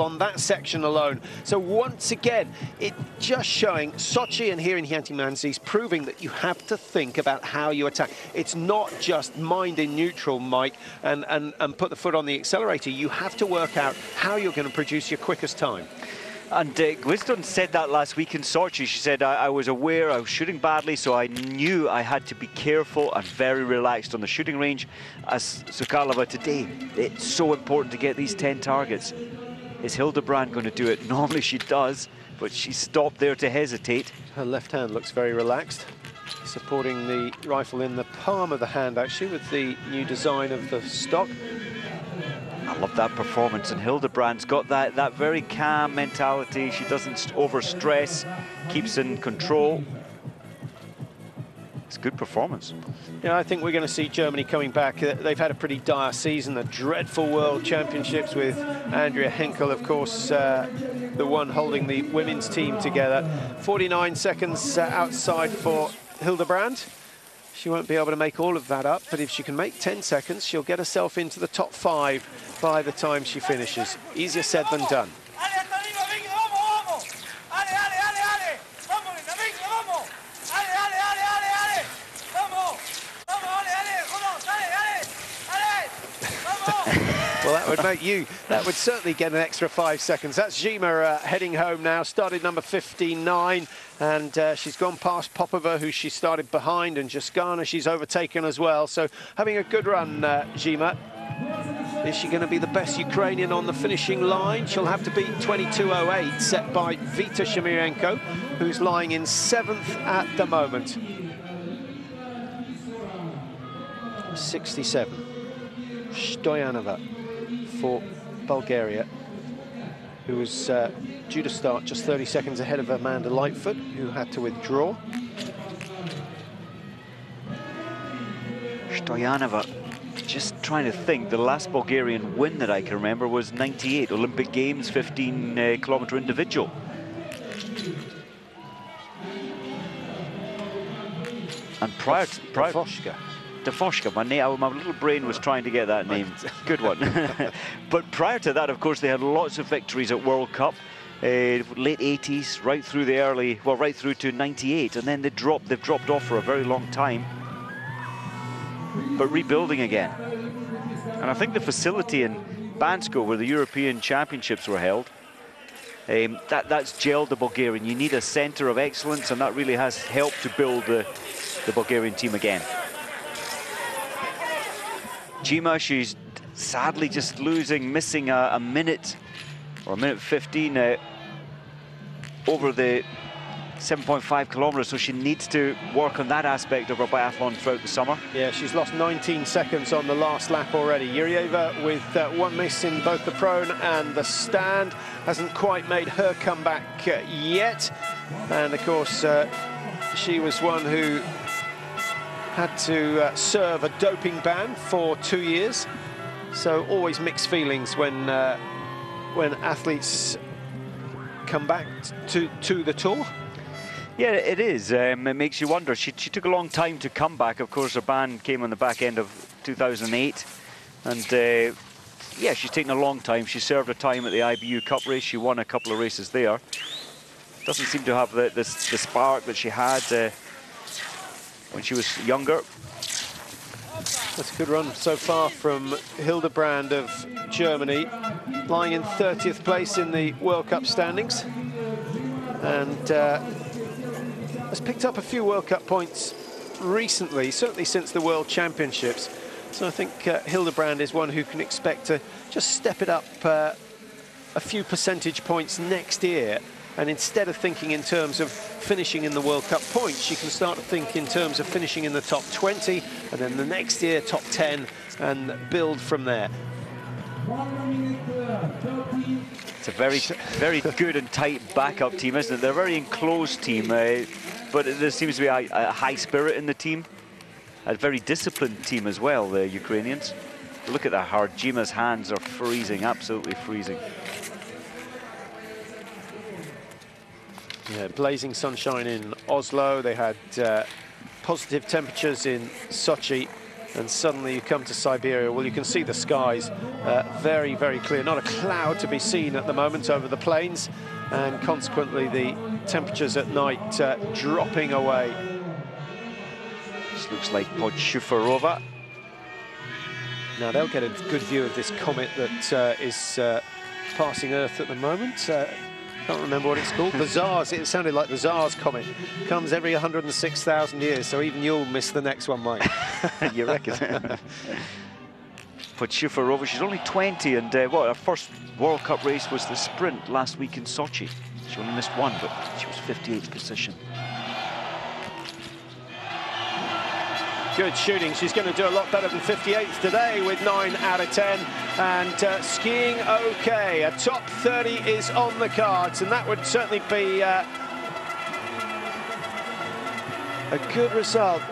on that section alone. So once again, it just showing Sochi and here in Khanty-Mansijsk proving that you have to think about how you attack. It's not just mind in neutral, Mike, and put the foot on the accelerator. You have to work out how you're going to produce your quickest time. And GWIZDON said that last week in Sochi. She said, I was aware I was shooting badly, so I knew I had to be careful and very relaxed on the shooting range. As SOUKALOVA today, it's so important to get these 10 targets. Is HILDEBRAND going to do it? Normally she does, but she stopped there to hesitate. Her left hand looks very relaxed, supporting the rifle in the palm of the hand, actually, with the new design of the stock. I love that performance, and HILDEBRAND's got that very calm mentality. She doesn't overstress, keeps in control. It's a good performance. Yeah, I think we're going to see Germany coming back. They've had a pretty dire season, the dreadful World Championships with Andrea Henkel, of course, the one holding the women's team together. 49 seconds outside for HILDEBRAND. She won't be able to make all of that up, but if she can make 10 seconds, she'll get herself into the top 5 by the time she finishes. Easier said than done. Well, that would certainly get an extra 5 seconds. That's GYMA heading home now, started number 59, and she's gone past Popova, who she started behind, and Jaskana she's overtaken as well. So having a good run, GYMA. Is she going to be the best Ukrainian on the finishing line? She'll have to beat 22.08, set by Vita Shemirenko, who's lying in 7th at the moment. 67. Stoyanova for Bulgaria, who was due to start just 30 seconds ahead of Amanda Lightfoot, who had to withdraw. Stoyanova, just trying to think, the last Bulgarian win that I can remember was 98, Olympic Games, 15-kilometer individual. And prior to... Defoshka, my little brain was trying to get that name. Good one. But prior to that, of course, they had lots of victories at World Cup, late 80s, right through the early, well, right through to 98, and then they've dropped off for a very long time, but rebuilding again. And I think the facility in Bansko, where the European Championships were held, that's gelled the Bulgarian. You need a centre of excellence, and that really has helped to build the Bulgarian team again. GYMA, she's sadly just missing a minute, or a minute 15 over the 7.5 kilometers, so she needs to work on that aspect of her biathlon throughout the summer. Yeah, she's lost 19 seconds on the last lap already. Yuryeva with one miss in both the prone and the stand, hasn't quite made her comeback yet. And of course, she was one who had to serve a doping ban for 2 years. So always mixed feelings when athletes come back to the tour. Yeah, it is. It makes you wonder. She took a long time to come back. Of course, her ban came on the back end of 2008. And yeah, she's taken a long time. She served her time at the IBU Cup race. She won a couple of races there. Doesn't seem to have the spark that she had when she was younger. That's a good run so far from HILDEBRAND of Germany, lying in 30th place in the World Cup standings, and has picked up a few World Cup points recently, certainly since the World Championships. So I think HILDEBRAND is one who can expect to just step it up a few percentage points next year. And instead of thinking in terms of finishing in the World Cup points, she can start to think in terms of finishing in the top 20, and then the next year, top 10, and build from there. It's a very, very good and tight backup team, isn't it? They're a very enclosed team, but there seems to be a high spirit in the team. A very disciplined team as well, the Ukrainians. Look at that hard. GYMA's hands are freezing, absolutely freezing. Yeah, blazing sunshine in Oslo. They had positive temperatures in Sochi and suddenly you come to Siberia. Well, you can see the skies very, very clear. Not a cloud to be seen at the moment over the plains, and consequently the temperatures at night dropping away. This looks like Podshufarova. Now they'll get a good view of this comet that is passing Earth at the moment. Can't remember what it's called. The Tsar's. It sounded like the Tsar's comet. Comes every 106,000 years, so even you'll miss the next one, Mike. You reckon? Podshufarova, she's only 20, and her first World Cup race was the sprint last week in Sochi. She only missed one, but she was 58th position. Good shooting. She's going to do a lot better than 58th today with 9 out of 10. And skiing okay. A top 30 is on the cards, and that would certainly be a good result.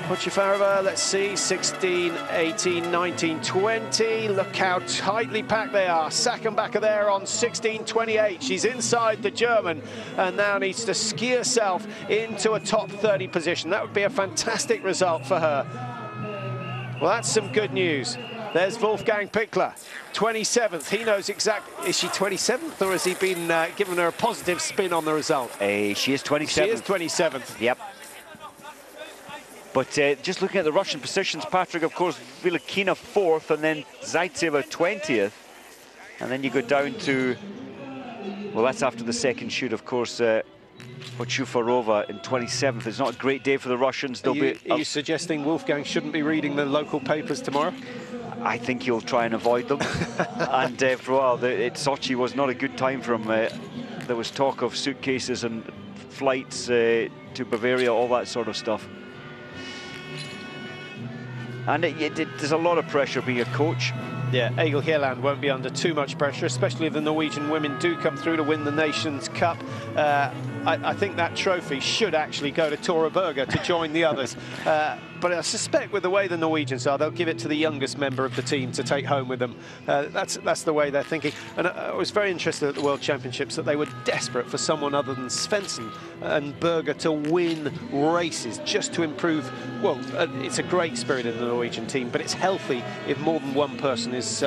Podshufarova, let's see, 16, 18, 19, 20. Look how tightly packed they are. Sachenbacher there on 16, 28. She's inside the German and now needs to ski herself into a top 30 position. That would be a fantastic result for her. Well, that's some good news. There's Wolfgang Pichler, 27th. He knows exactly. Is she 27th, or has he been given her a positive spin on the result? She is 27th. She is 27th. Yep. But just looking at the Russian positions, Patrick, of course, VILUKHINA 4th, and then ZAITSEVA 20th. And then you go down to, well, that's after the second shoot, of course, Podshufarova in 27th. It's not a great day for the Russians. Are you suggesting Wolfgang shouldn't be reading the local papers tomorrow? I think he'll try and avoid them. And for a while, Sochi was not a good time for him. There was talk of suitcases and flights to Bavaria, all that sort of stuff. And there's a lot of pressure being a coach. Yeah, Egil Hieland won't be under too much pressure, especially if the Norwegian women do come through to win the Nations Cup. I think that trophy should actually go to Tora Berger to join the others. But I suspect with the way the Norwegians are, they'll give it to the youngest member of the team to take home with them. That's the way they're thinking. And I was very interested at the World Championships that they were desperate for someone other than Svensson and Berger to win races, just to improve. Well, it's a great spirit in the Norwegian team, but it's healthy if more than one person is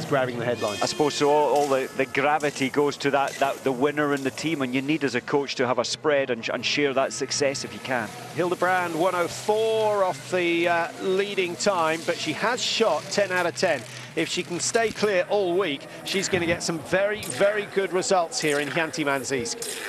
grabbing the headlines. I suppose so. All the gravity goes to the winner in the team, and you need as a coach to have a spread and share that success if you can. Hildebrand 104 off the leading time, but she has shot 10 out of 10. If she can stay clear all week, she's going to get some very, very good results here in Khanty-Mansijsk.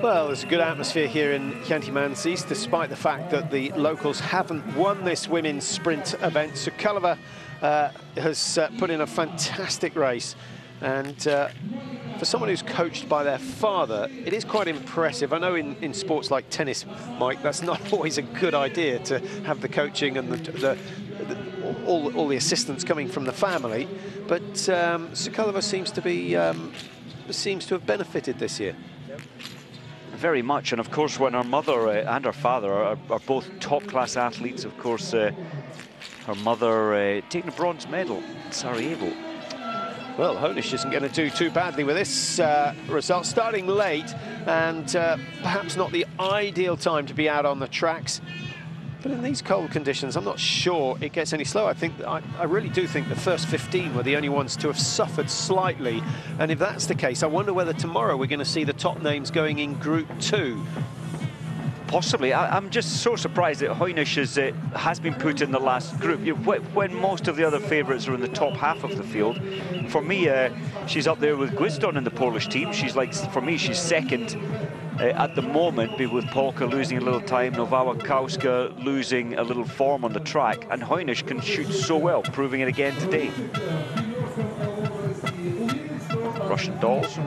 Well, there's a good atmosphere here in Khanty-Mansijsk, despite the fact that the locals haven't won this women's sprint event. SOUKALOVA has put in a fantastic race, and for someone who's coached by their father, it is quite impressive. I know in sports like tennis, Mike, that's not always a good idea to have the coaching and all the assistance coming from the family, but SOUKALOVA seems to have benefited this year. Very much, and of course when her mother and her father are both top-class athletes, of course her mother taking a bronze medal in Sarajevo. Well, Honish isn't going to do too badly with this result, starting late, and perhaps not the ideal time to be out on the tracks. But in these cold conditions, I'm not sure it gets any slower. I really do think the first 15 were the only ones to have suffered slightly. And if that's the case, I wonder whether tomorrow we're going to see the top names going in Group 2. Possibly. I'm just so surprised that Honish has been put in the last group. When most of the other favourites are in the top half of the field. For me, she's up there with GWIZDON in the Polish team. She's like, for me, she's second at the moment, with Polka losing a little time, Nowakowska losing a little form on the track, and Honish can shoot so well, proving it again today. Russian dolls.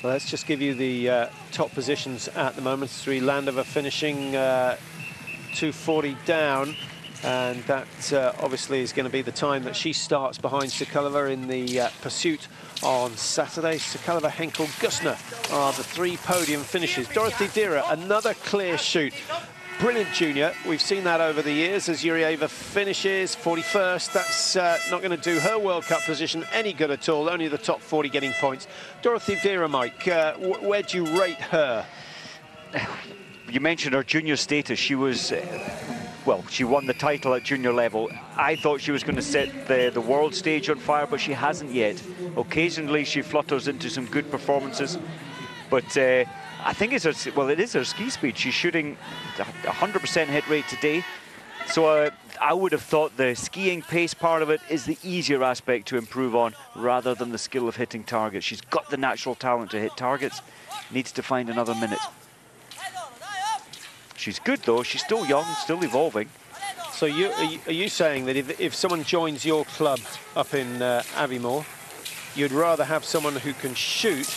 Well, let's just give you the top positions at the moment. Sri Landova finishing 240 down. And that obviously is going to be the time that she starts behind SOUKALOVA in the pursuit on Saturday. SOUKALOVA, Henkel, GÖSSNER are the 3 podium finishes. Dorothy Dira, another clear shoot. Brilliant junior. We've seen that over the years as Juliya finishes 41st. That's not going to do her World Cup position any good at all. Only the top 40 getting points. Dorothy Dira, Mike, where do you rate her? You mentioned her junior status. She was... well, she won the title at junior level. I thought she was going to set the world stage on fire, but she hasn't yet. Occasionally, she flutters into some good performances. But I think it's her, well, it is her ski speed. She's shooting 100% hit rate today. So I would have thought the skiing pace part of it is the easier aspect to improve on rather than the skill of hitting targets. She's got the natural talent to hit targets. Needs to find another minute. She's good though, she's still young, still evolving. So are you saying that if someone joins your club up in Aviemore, you'd rather have someone who can shoot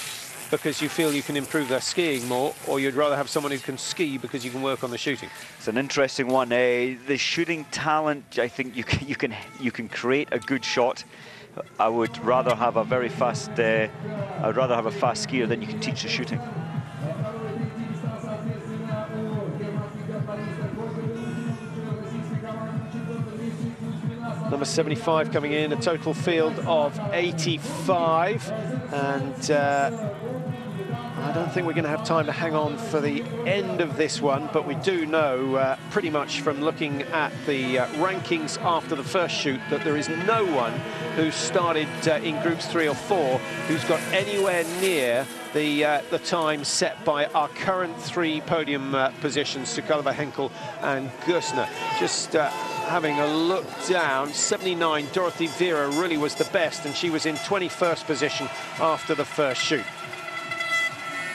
because you feel you can improve their skiing more, or you'd rather have someone who can ski because you can work on the shooting? It's an interesting one. The shooting talent, I think you can create a good shot. I would rather have a very fast, I'd rather have a fast skier than you can teach the shooting. Number 75 coming in, a total field of 85. And I don't think we're going to have time to hang on for the end of this one, but we do know pretty much from looking at the rankings after the first shoot that there is no one who started in groups 3 or 4 who's got anywhere near the time set by our current 3 podium positions, SOUKALOVA, Henkel and GÖSSNER. Just having a look down, 79, Dorothy Vera really was the best, and she was in 21st position after the first shoot.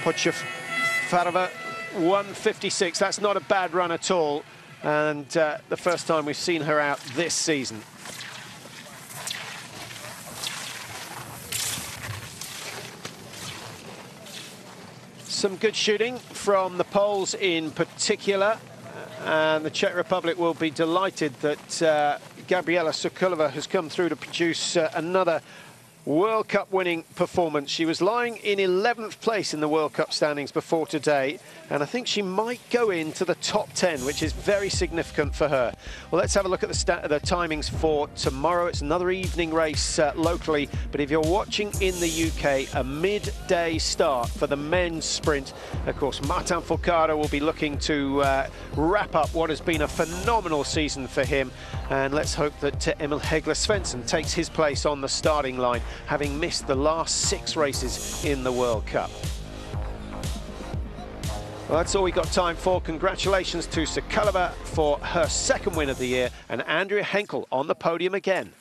Pochafarova, 156, that's not a bad run at all, and the first time we've seen her out this season. Some good shooting from the Poles in particular, and the Czech Republic will be delighted that Gabriela SOUKALOVA has come through to produce another World Cup winning performance. She was lying in 11th place in the World Cup standings before today, and I think she might go into the top 10, which is very significant for her. Well, let's have a look at the timings for tomorrow. It's another evening race locally, but if you're watching in the UK, a midday start for the men's sprint. Of course, Martin Fourcade will be looking to wrap up what has been a phenomenal season for him, and let's hope that Emil Hegler Svensson takes his place on the starting line, having missed the last 6 races in the World Cup. Well, that's all we got time for. Congratulations to SOUKALOVA for her 2nd win of the year, and Andrea Henkel on the podium again.